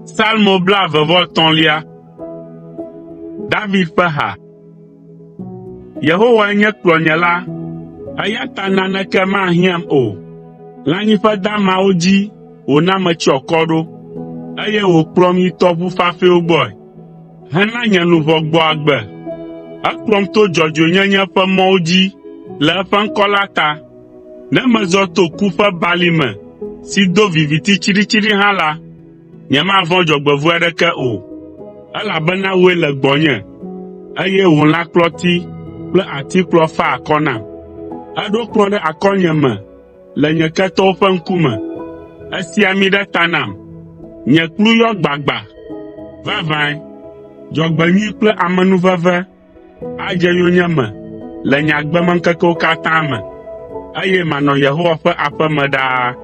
Salmo 23. David ƒe ha. Yehowa nye kplɔnye la, eya ta naneke mahiãm o. Lãnyiƒe damawo dzi wòna metsyɔ kɔ ɖo, eye wòkplɔm yi tɔʋu fafɛwo gbɔe, hena nye luʋɔ gbɔ agbe. Ekplɔm to dzɔdzɔenyenye ƒe mɔwo dzi le eƒe ŋkɔ la ta. Ne mezɔ to ku ƒe balime si do viviti tsiɖitsiɖi hã la, nyemavɔ̃ dzɔgbevɔ̃e aɖeke o, elabena wòe le gbɔnye, eye wò lãkplɔti kple atikplɔ fa akɔ nam. Eɖo kplɔ̃ ɖe akɔnye me le nye ketɔwo ƒe ŋkume. Esi ami ɖe ta nam. Nye kplu yɔ gbagba. Vavãe, dzɔgbenyui kple amenuveve adze yonyeme le nye agbemeŋkekewo katã me, eye manɔ Yehowa ƒe aƒe me ɖaa.